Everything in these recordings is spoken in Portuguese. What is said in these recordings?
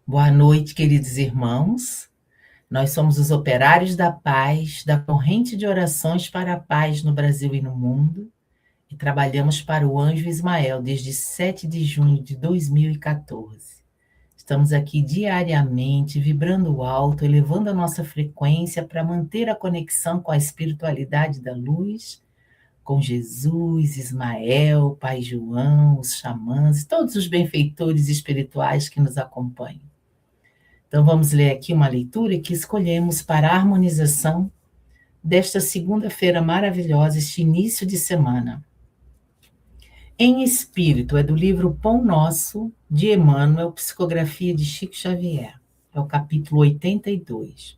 Boa noite, queridos irmãos. Nós somos os operários da paz, da corrente de orações para a paz no Brasil e no mundo, e trabalhamos para o Anjo Ismael desde 7 de junho de 2014. Estamos aqui diariamente, vibrando alto, elevando a nossa frequência para manter a conexão com a espiritualidade da luz, com Jesus, Ismael, Pai João, os xamãs e todos os benfeitores espirituais que nos acompanham. Então, vamos ler aqui uma leitura que escolhemos para a harmonização desta segunda-feira maravilhosa, este início de semana. Em Espírito, é do livro Pão Nosso, de Emmanuel, psicografia de Chico Xavier. É o capítulo 82.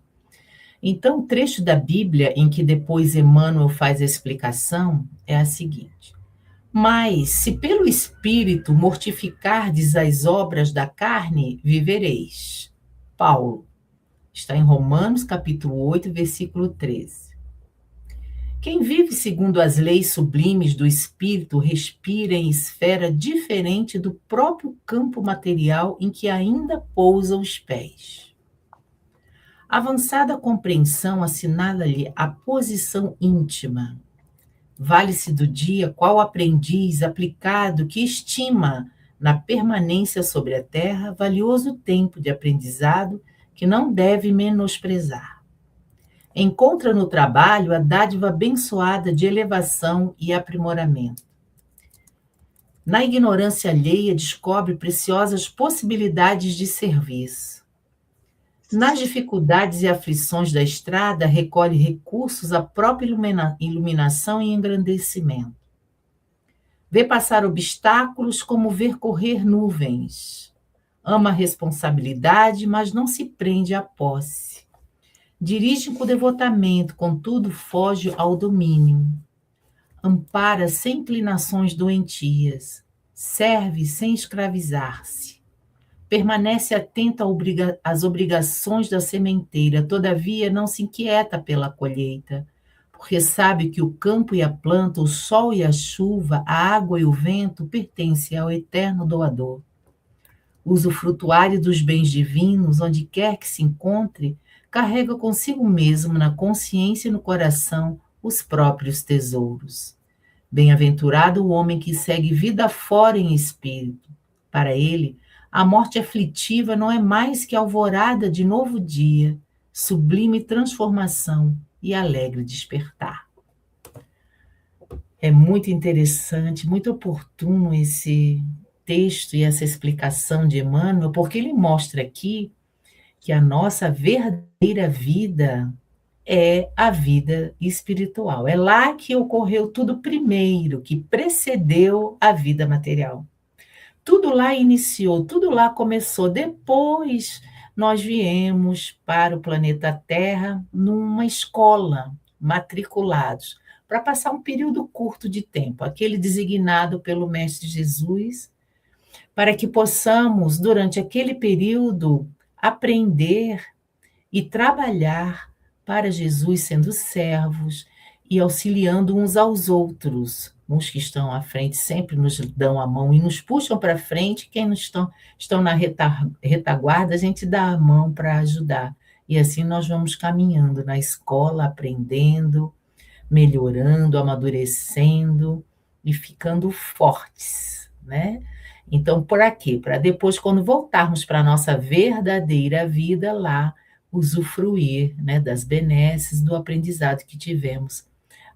Então, o trecho da Bíblia em que depois Emmanuel faz a explicação é a seguinte: Mas, se pelo Espírito mortificardes as obras da carne, vivereis. Paulo. Está em Romanos, capítulo 8, versículo 13. Quem vive segundo as leis sublimes do espírito respira em esfera diferente do próprio campo material em que ainda pousam os pés. Avançada compreensão assinala-lhe a posição íntima. Vale-se do dia qual aprendiz aplicado que estima na permanência sobre a terra valioso tempo de aprendizado que não deve menosprezar. Encontra no trabalho a dádiva abençoada de elevação e aprimoramento. Na ignorância alheia descobre preciosas possibilidades de serviço. Nas dificuldades e aflições da estrada recolhe recursos à própria iluminação e engrandecimento. Vê passar obstáculos como ver correr nuvens. Ama a responsabilidade, mas não se prende à posse. Dirige com devotamento, contudo foge ao domínio. Ampara sem inclinações doentias. Serve sem escravizar-se. Permanece atento às obrigações da sementeira, todavia não se inquieta pela colheita, porque sabe que o campo e a planta, o sol e a chuva, a água e o vento pertencem ao eterno doador. Usufrutuário dos bens divinos, onde quer que se encontre, carrega consigo mesmo na consciência e no coração os próprios tesouros. Bem-aventurado o homem que segue vida fora em espírito. Para ele, a morte aflitiva não é mais que alvorada de novo dia, sublime transformação e alegre despertar. É muito interessante, muito oportuno esse texto e essa explicação de Emmanuel, porque ele mostra aqui que a nossa verdadeira vida é a vida espiritual. É lá que ocorreu tudo primeiro, que precedeu a vida material. Tudo lá iniciou, tudo lá começou. Depois nós viemos para o planeta Terra numa escola, matriculados, para passar um período curto de tempo, aquele designado pelo Mestre Jesus, para que possamos, durante aquele período, aprender e trabalhar para Jesus, sendo servos e auxiliando uns aos outros. Uns que estão à frente sempre nos dão a mão e nos puxam para frente, quem não estão na retaguarda, a gente dá a mão para ajudar. E assim nós vamos caminhando na escola, aprendendo, melhorando, amadurecendo e ficando fortes, né? Então, por aqui, para depois, quando voltarmos para a nossa verdadeira vida lá, usufruir, né, das benesses do aprendizado que tivemos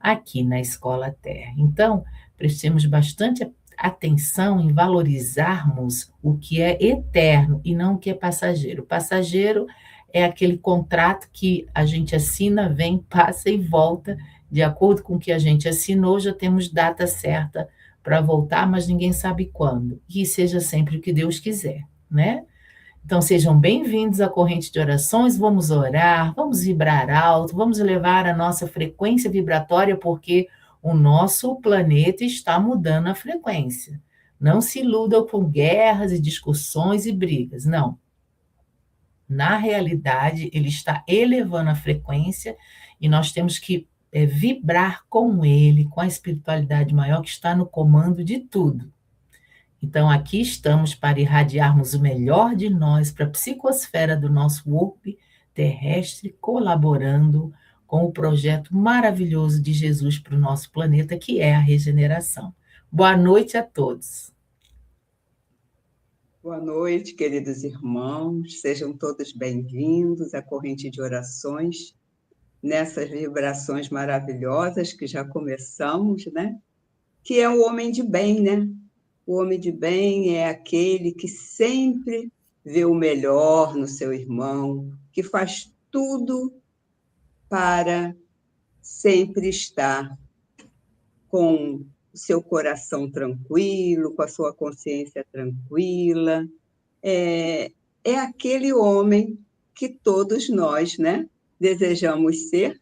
aqui na Escola Terra. Então, prestemos bastante atenção em valorizarmos o que é eterno e não o que é passageiro. Passageiro é aquele contrato que a gente assina, vem, passa e volta, de acordo com o que a gente assinou, já temos data certa para voltar, mas ninguém sabe quando. Que seja sempre o que Deus quiser, né? Então, sejam bem-vindos à corrente de orações, vamos orar, vamos vibrar alto, vamos elevar a nossa frequência vibratória, porque o nosso planeta está mudando a frequência. Não se iludam com guerras e discussões e brigas, não. Na realidade, ele está elevando a frequência e nós temos que vibrar com ele, com a espiritualidade maior que está no comando de tudo. Então, aqui estamos para irradiarmos o melhor de nós para a psicosfera do nosso orbe terrestre, colaborando com o projeto maravilhoso de Jesus para o nosso planeta, que é a regeneração. Boa noite a todos. Boa noite, queridos irmãos. Sejam todos bem-vindos à corrente de orações, nessas vibrações maravilhosas que já começamos, né? Que é o homem de bem, né? O homem de bem é aquele que sempre vê o melhor no seu irmão, que faz tudo para sempre estar com o seu coração tranquilo, com a sua consciência tranquila. É aquele homem que todos nós, né, desejamos ser,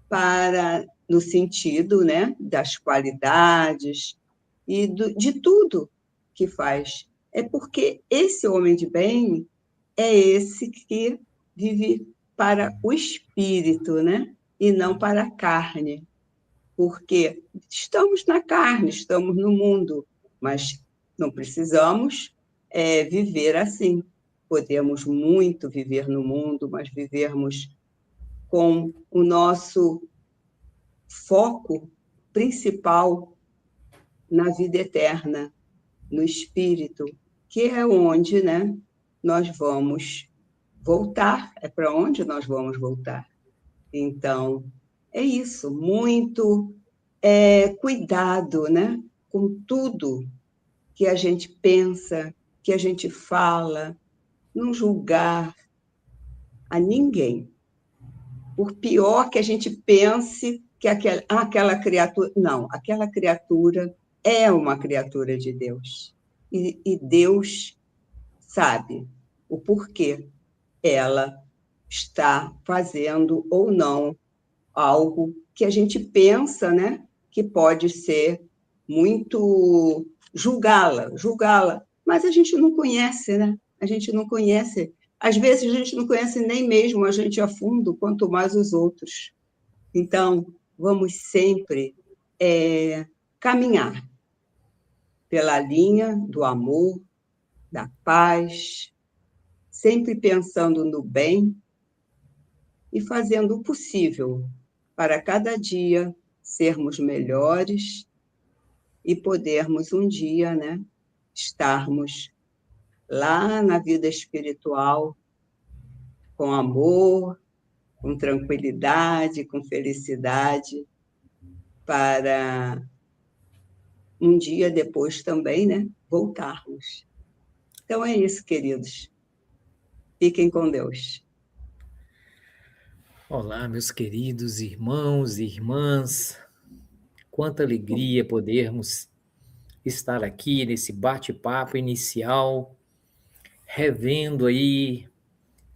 para no sentido, né, das qualidades e de tudo que faz. É porque esse homem de bem é esse que vive para o espírito, né, e não para a carne. Porque estamos na carne, estamos no mundo, mas não precisamos viver assim. Podemos muito viver no mundo, mas vivermos com o nosso foco principal na vida eterna, no espírito, que é onde, né, nós vamos voltar, é para onde nós vamos voltar. Então, é isso, muito cuidado, né, com tudo que a gente pensa, que a gente fala, não julgar a ninguém. Por pior que a gente pense que aquela criatura. Não, aquela criatura é uma criatura de Deus. E Deus sabe o porquê ela está fazendo ou não algo que a gente pensa, né, que pode ser muito julgá-la, mas a gente não conhece, né? A gente não conhece. Às vezes a gente não conhece nem mesmo a gente a fundo, quanto mais os outros. Então, vamos sempre caminhar pela linha do amor, da paz, sempre pensando no bem e fazendo o possível para cada dia sermos melhores e podermos um dia, né, estarmos lá na vida espiritual com amor, com tranquilidade, com felicidade, para um dia depois também, né, voltarmos. Então é isso, queridos. Fiquem com Deus. Olá, meus queridos irmãos e irmãs. Quanta alegria podermos estar aqui nesse bate-papo inicial, revendo aí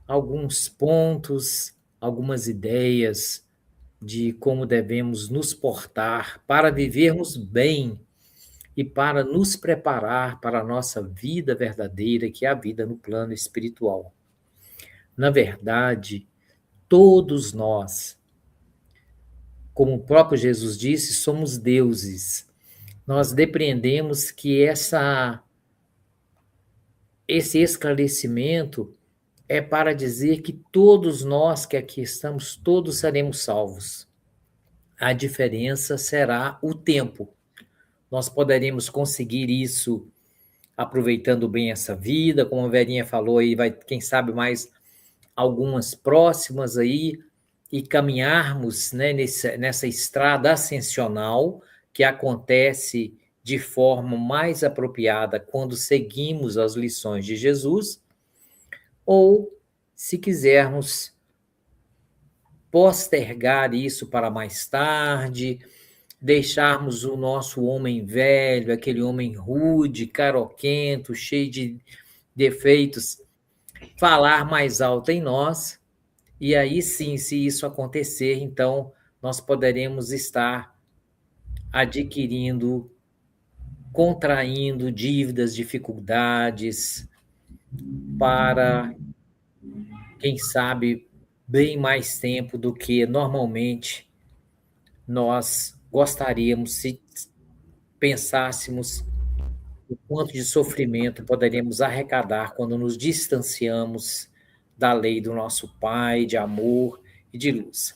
alguns pontos, algumas ideias de como devemos nos portar para vivermos bem e para nos preparar para a nossa vida verdadeira, que é a vida no plano espiritual. Na verdade, todos nós, como o próprio Jesus disse, somos deuses. Nós depreendemos que esse esclarecimento é para dizer que todos nós que aqui estamos, todos seremos salvos. A diferença será o tempo. Nós poderemos conseguir isso aproveitando bem essa vida, como a Verinha falou aí, vai, quem sabe mais algumas próximas aí, e caminharmos, né, nessa estrada ascensional que acontece de forma mais apropriada quando seguimos as lições de Jesus, ou se quisermos postergar isso para mais tarde, deixarmos o nosso homem velho, aquele homem rude, caroquento, cheio de defeitos, falar mais alto em nós. E aí sim, se isso acontecer, então nós poderemos estar adquirindo, contraindo dívidas, dificuldades, para, quem sabe, bem mais tempo do que normalmente nós gostaríamos se pensássemos o quanto de sofrimento poderemos arrecadar quando nos distanciamos da lei do nosso Pai, de amor e de luz.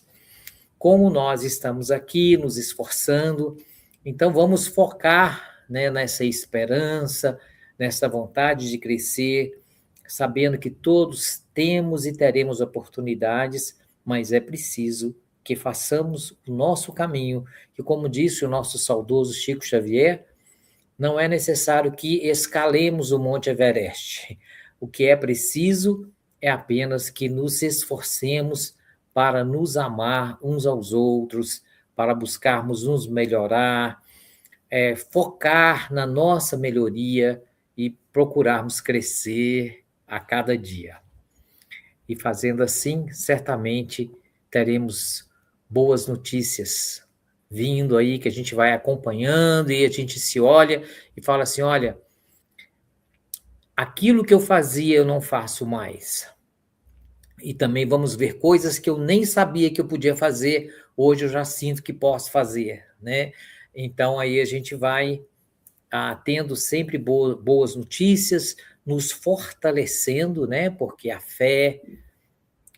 Como nós estamos aqui nos esforçando, então vamos focar, né, nessa esperança, nessa vontade de crescer, sabendo que todos temos e teremos oportunidades, mas é preciso que façamos o nosso caminho, que, como disse o nosso saudoso Chico Xavier, não é necessário que escalemos o Monte Everest. O que é preciso é apenas que nos esforcemos para nos amar uns aos outros, para buscarmos nos melhorar, focar na nossa melhoria e procurarmos crescer a cada dia. E fazendo assim, certamente teremos boas notícias vindo aí, que a gente vai acompanhando e a gente se olha e fala assim, olha, aquilo que eu fazia eu não faço mais. E também vamos ver coisas que eu nem sabia que eu podia fazer, hoje eu já sinto que posso fazer, né? Então aí a gente vai tendo sempre boas notícias, nos fortalecendo, né? Porque a fé,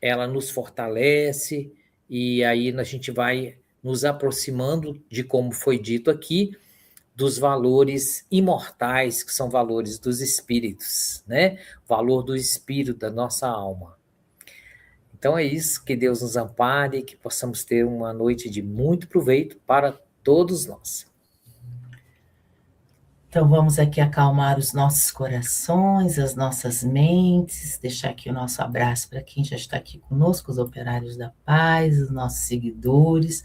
ela nos fortalece, e aí a gente vai nos aproximando de, como foi dito aqui, dos valores imortais, que são valores dos espíritos, né? O valor do espírito, da nossa alma. Então é isso, que Deus nos ampare, que possamos ter uma noite de muito proveito para todos nós. Então vamos aqui acalmar os nossos corações, as nossas mentes, deixar aqui o nosso abraço para quem já está aqui conosco, os operários da paz, os nossos seguidores,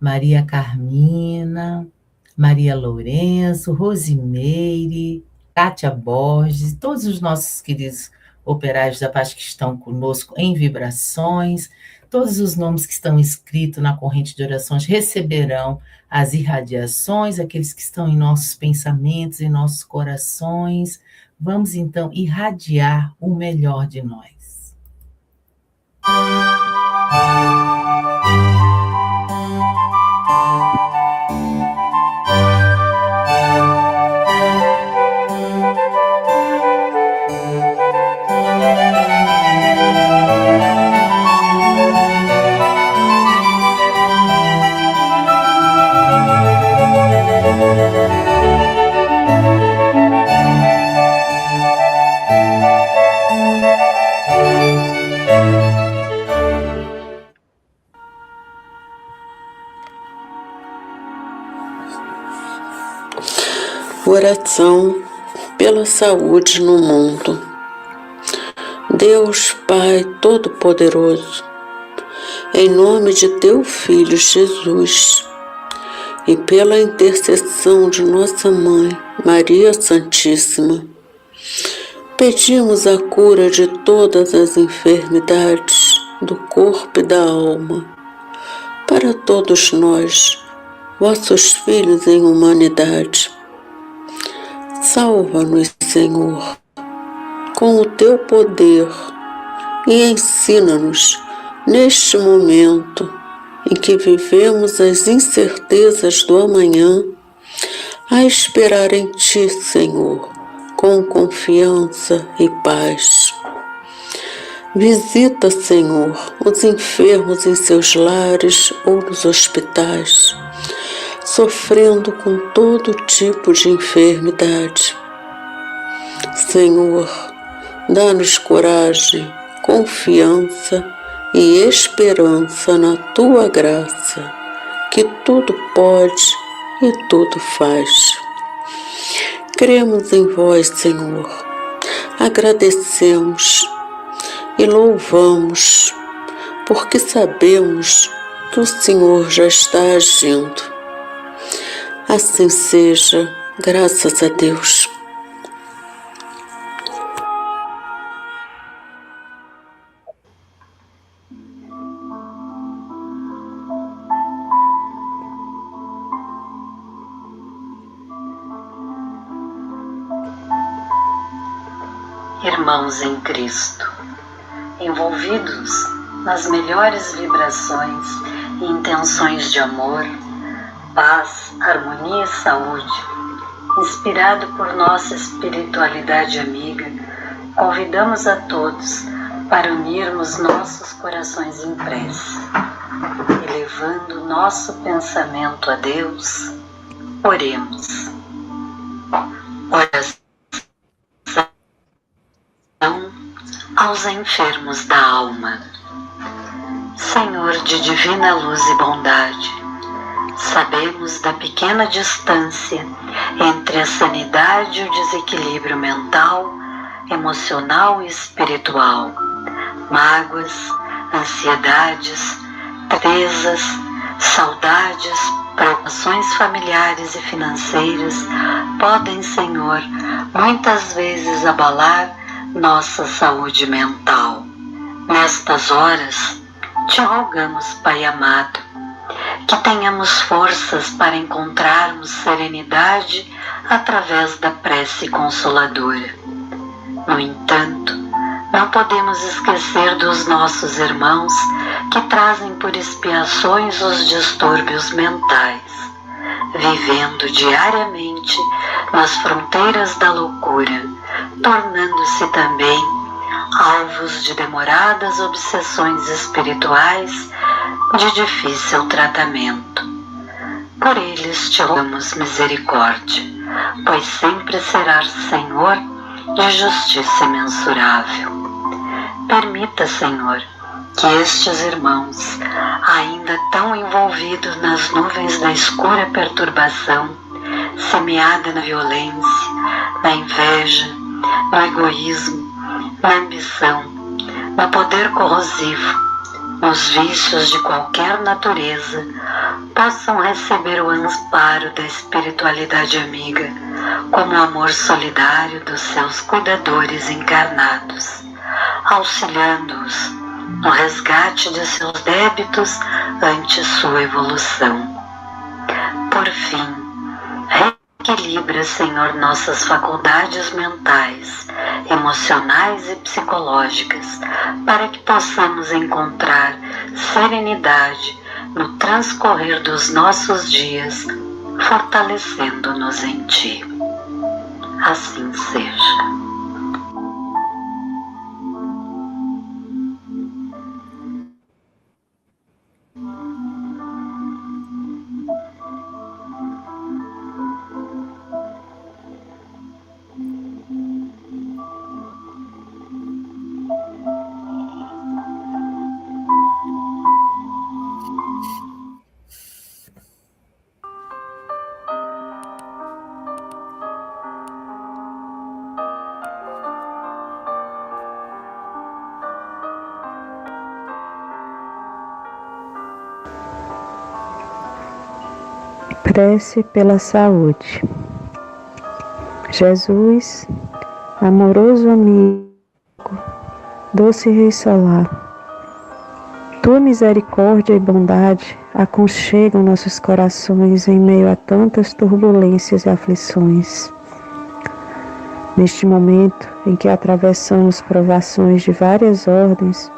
Maria Carmina, Maria Lourenço, Rosimeire, Kátia Borges, todos os nossos queridos operários da paz que estão conosco em vibrações, todos os nomes que estão escritos na corrente de orações receberão as irradiações, aqueles que estão em nossos pensamentos, em nossos corações. Vamos então irradiar o melhor de nós. Oração pela saúde no mundo. Deus Pai Todo-Poderoso, em nome de Teu Filho Jesus e pela intercessão de nossa Mãe, Maria Santíssima, pedimos a cura de todas as enfermidades do corpo e da alma, para todos nós, vossos filhos em humanidade. Salva-nos, Senhor, com o Teu poder e ensina-nos, neste momento em que vivemos as incertezas do amanhã, a esperar em Ti, Senhor, com confiança e paz. Visita, Senhor, os enfermos em seus lares ou nos hospitais, sofrendo com todo tipo de enfermidade. Senhor, dá-nos coragem, confiança e esperança na Tua graça, que tudo pode e tudo faz. Cremos em Vós, Senhor, agradecemos e louvamos, porque sabemos que o Senhor já está agindo. Assim seja, graças a Deus. Irmãos em Cristo, envolvidos nas melhores vibrações e intenções de amor, paz, harmonia e saúde, inspirado por nossa espiritualidade amiga, convidamos a todos para unirmos nossos corações em prece, elevando nosso pensamento a Deus. Oremos. Oração aos enfermos da alma. Senhor de divina luz e bondade, sabemos da pequena distância entre a sanidade e o desequilíbrio mental, emocional e espiritual. Mágoas, ansiedades, tristezas, saudades, preocupações familiares e financeiras podem, Senhor, muitas vezes abalar nossa saúde mental. Nestas horas, te rogamos, Pai amado, que tenhamos forças para encontrarmos serenidade através da prece consoladora. No entanto, não podemos esquecer dos nossos irmãos que trazem por expiações os distúrbios mentais, vivendo diariamente nas fronteiras da loucura, tornando-se também alvos de demoradas obsessões espirituais de difícil tratamento. Por eles te rogamos misericórdia, pois sempre serás Senhor de justiça imensurável. Permita, Senhor, que estes irmãos, ainda tão envolvidos nas nuvens da escura perturbação, semeada na violência, na inveja, no egoísmo, na ambição, no poder corrosivo, nos vícios de qualquer natureza, possam receber o amparo da espiritualidade amiga, como o amor solidário dos seus cuidadores encarnados, auxiliando-os no resgate de seus débitos ante sua evolução. Por fim, reequilibra, Senhor, nossas faculdades mentais, emocionais e psicológicas, para que possamos encontrar serenidade no transcorrer dos nossos dias, fortalecendo-nos em Ti. Assim seja. Prece pela saúde. Jesus, amoroso amigo, doce Rei Solar, Tua misericórdia e bondade aconchegam nossos corações em meio a tantas turbulências e aflições. Neste momento em que atravessamos provações de várias ordens,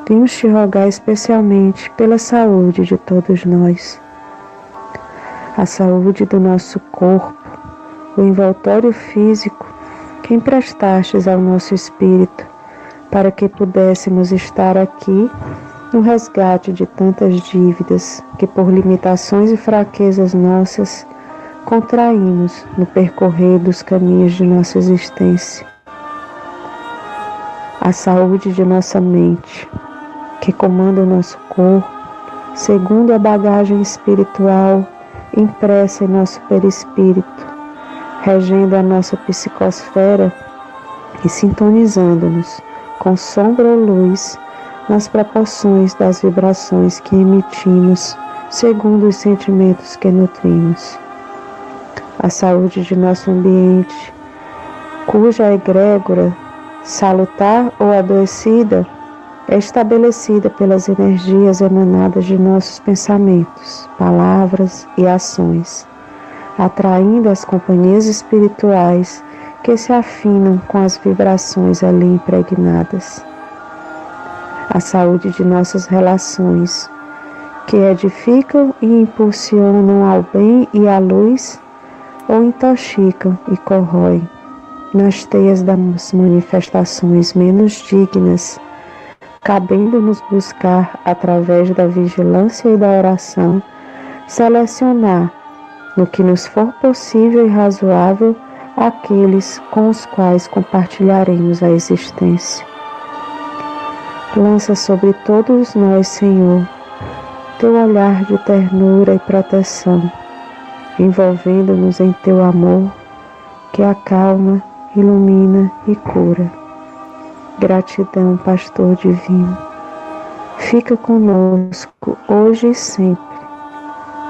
vimos te rogar especialmente pela saúde de todos nós. A saúde do nosso corpo, o envoltório físico que emprestastes ao nosso espírito, para que pudéssemos estar aqui no resgate de tantas dívidas que por limitações e fraquezas nossas contraímos no percorrer dos caminhos de nossa existência. A saúde de nossa mente, que comanda o nosso corpo, segundo a bagagem espiritual impressa em nosso perispírito, regendo a nossa psicosfera e sintonizando-nos com sombra ou luz nas proporções das vibrações que emitimos, segundo os sentimentos que nutrimos. A saúde de nosso ambiente, cuja egrégora, salutar ou adoecida, é estabelecida pelas energias emanadas de nossos pensamentos, palavras e ações, atraindo as companhias espirituais que se afinam com as vibrações ali impregnadas. A saúde de nossas relações, que edificam e impulsionam ao bem e à luz, ou intoxicam e corroem nas teias das manifestações menos dignas, cabendo-nos buscar, através da vigilância e da oração, selecionar, no que nos for possível e razoável, aqueles com os quais compartilharemos a existência. Lança sobre todos nós, Senhor, teu olhar de ternura e proteção, envolvendo-nos em teu amor, que acalma, ilumina e cura. Gratidão, Pastor Divino. Fica conosco hoje e sempre.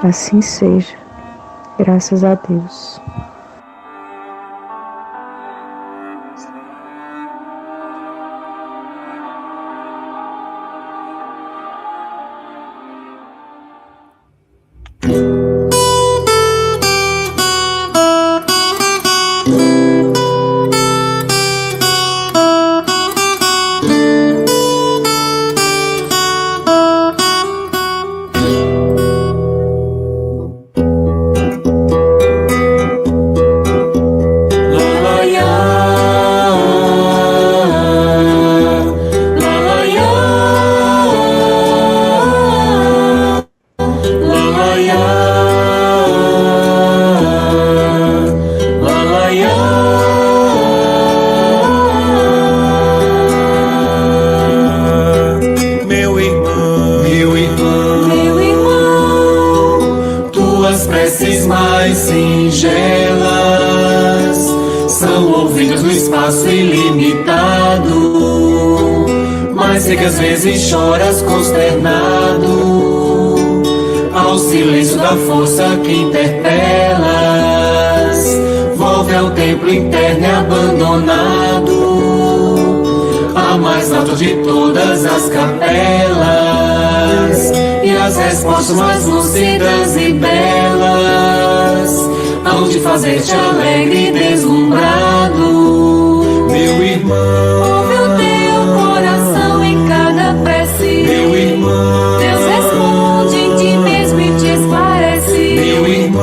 Assim seja. Graças a Deus. Às vezes choras consternado ao silêncio da força que interpelas. Volve ao templo interno e abandonado, a mais alta de todas as capelas, e as respostas mais lúcidas e belas hão de fazer-te alegre e deslumbrado, meu irmão. Meu irmão, Deus responde em ti mesmo e te esclarece. Meu irmão,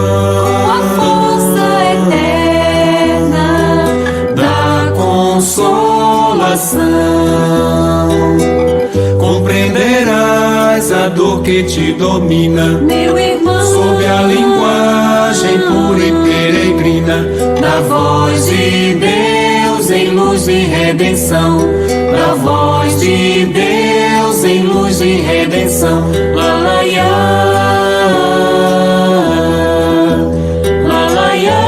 com a força eterna da consolação, compreenderás a dor que te domina. Meu irmão, sob a linguagem pura e peregrina da voz de Deus em luz e redenção, da voz de Deus em luz e redenção. Lalaiá, lalaiá.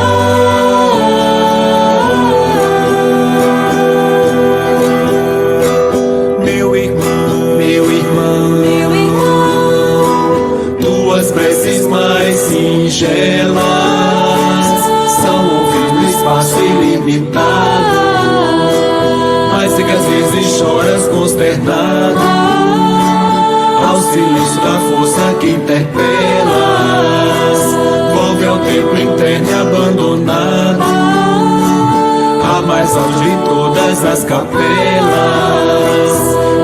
Meu irmão, meu irmão, meu irmão, tuas preces mais singelas são ouvidas no espaço ilimitado. Mas sei que às vezes choras consternado ao silêncio da força que interpelas. Volve ao templo interno e abandonado, a mais alta de todas as capelas,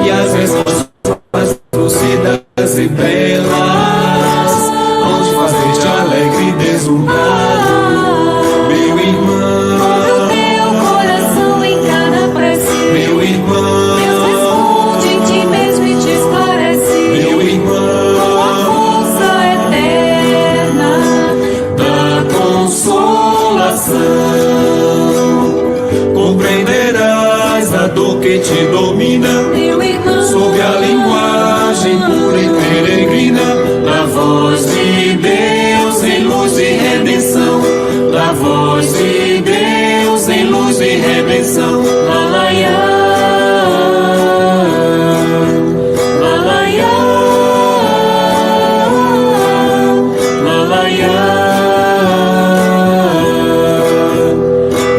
e as respostas mais lúcidas e belas hão de fazer-te alegre e deslumbrado, meu irmão. Meu irmão, Deus responde em ti mesmo e te esclarece. Meu irmão, com a força eterna da consolação, compreenderás a dor que te domina. Meu irmão, sob a linguagem pura e peregrina da voz de Deus em luz e redenção, da voz de Deus em luz e redenção. Lalaiá, lalaiá, lalaiá,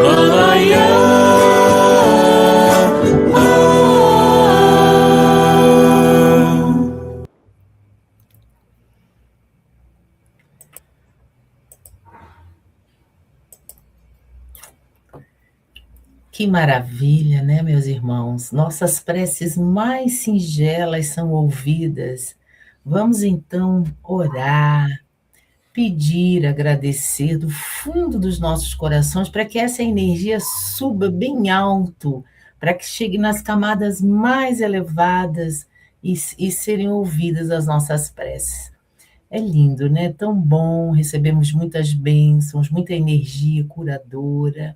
lalaiá. Que maravilha, né, meus irmãos? Nossas preces mais singelas são ouvidas. Vamos então orar, pedir, agradecer do fundo dos nossos corações para que essa energia suba bem alto, para que chegue nas camadas mais elevadas e serem ouvidas as nossas preces. É lindo, né? Tão bom, recebemos muitas bênçãos, muita energia curadora.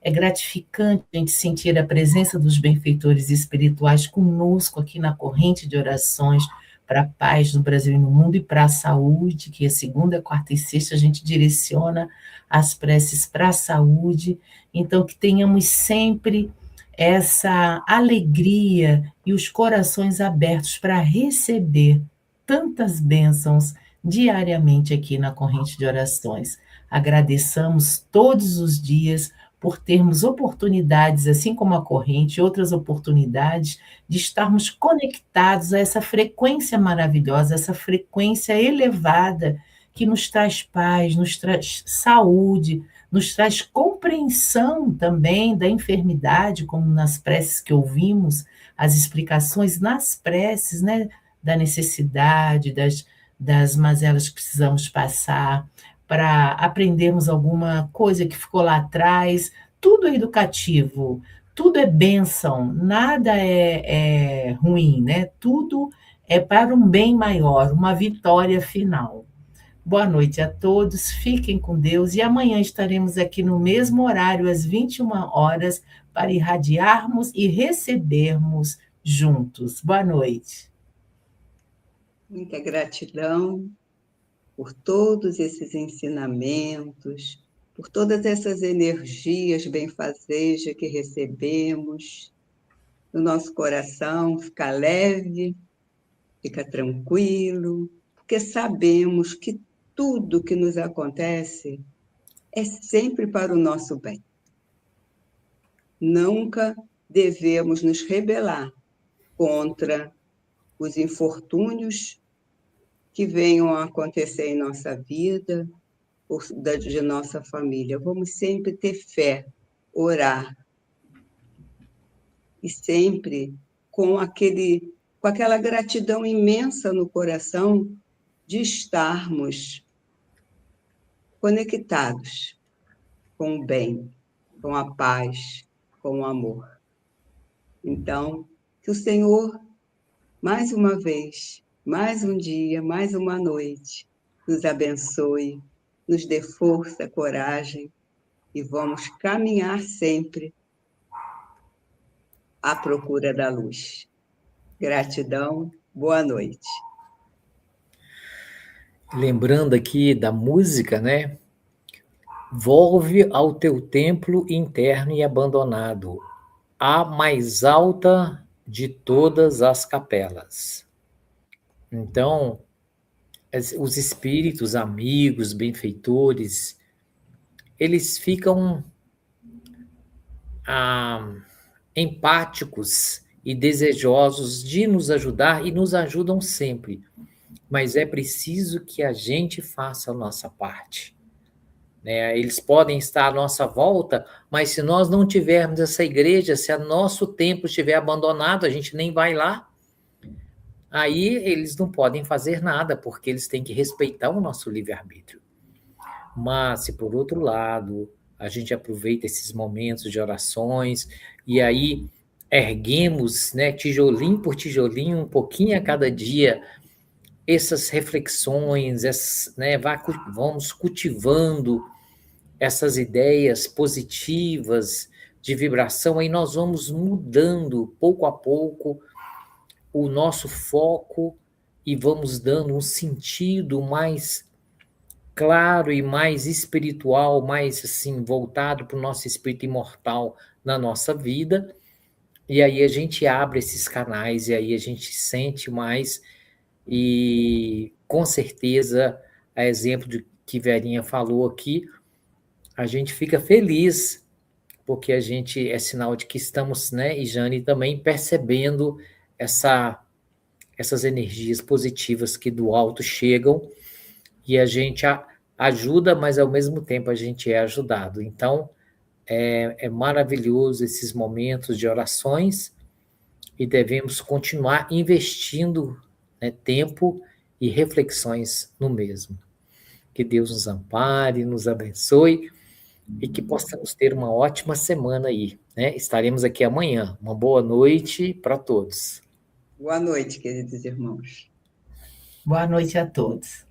É gratificante a gente sentir a presença dos benfeitores espirituais conosco aqui na corrente de orações para a paz no Brasil e no mundo e para a saúde, que é segunda, quarta e sexta a gente direciona as preces para a saúde. Então, que tenhamos sempre essa alegria e os corações abertos para receber tantas bênçãos diariamente aqui na corrente de orações. Agradeçamos todos os dias por termos oportunidades, assim como a corrente, outras oportunidades de estarmos conectados a essa frequência maravilhosa, essa frequência elevada que nos traz paz, nos traz saúde, nos traz compreensão também da enfermidade, como nas preces que ouvimos, as explicações nas preces, né, da necessidade, das mazelas que precisamos passar, para aprendermos alguma coisa que ficou lá atrás. Tudo é educativo, tudo é bênção, nada é ruim, né? Tudo é para um bem maior, uma vitória final. Boa noite a todos, fiquem com Deus e amanhã estaremos aqui no mesmo horário, às 21 horas, para irradiarmos e recebermos juntos. Boa noite. Muita gratidão por todos esses ensinamentos, por todas essas energias benfazejas que recebemos. O nosso coração fica leve, fica tranquilo, porque sabemos que tudo que nos acontece é sempre para o nosso bem. Nunca devemos nos rebelar contra os infortúnios que venham a acontecer em nossa vida, de nossa família. Vamos sempre ter fé, orar, e sempre com aquela gratidão imensa no coração de estarmos conectados com o bem, com a paz, com o amor. Então, que o Senhor, mais uma vez, mais um dia, mais uma noite, nos abençoe, nos dê força, coragem e vamos caminhar sempre à procura da luz. Gratidão, boa noite. Lembrando aqui da música, né? Volve ao teu templo interno e abandonado, a mais alta de todas as capelas. Então, os espíritos, amigos, benfeitores, eles ficam empáticos e desejosos de nos ajudar e nos ajudam sempre. Mas é preciso que a gente faça a nossa parte. Né? Eles podem estar à nossa volta, mas se nós não tivermos essa igreja, se o nosso templo estiver abandonado, a gente nem vai lá. Aí eles não podem fazer nada, porque eles têm que respeitar o nosso livre-arbítrio. Mas, se por outro lado, a gente aproveita esses momentos de orações, e aí erguemos, né, tijolinho por tijolinho, um pouquinho a cada dia, essas reflexões, né, vamos cultivando essas ideias positivas de vibração, aí nós vamos mudando, pouco a pouco, o nosso foco e vamos dando um sentido mais claro e mais espiritual, mais assim, voltado para o nosso espírito imortal na nossa vida. E aí a gente abre esses canais e aí a gente sente mais e com certeza, a exemplo de que Verinha falou aqui, a gente fica feliz porque a gente é sinal de que estamos, né, e Jane também percebendo essas energias positivas que do alto chegam e a gente ajuda, mas ao mesmo tempo a gente é ajudado. Então, é maravilhoso esses momentos de orações e devemos continuar investindo, né, tempo e reflexões no mesmo. Que Deus nos ampare, nos abençoe e que possamos ter uma ótima semana aí, né? Estaremos aqui amanhã. Uma boa noite para todos. Boa noite, queridos irmãos. Boa noite a todos.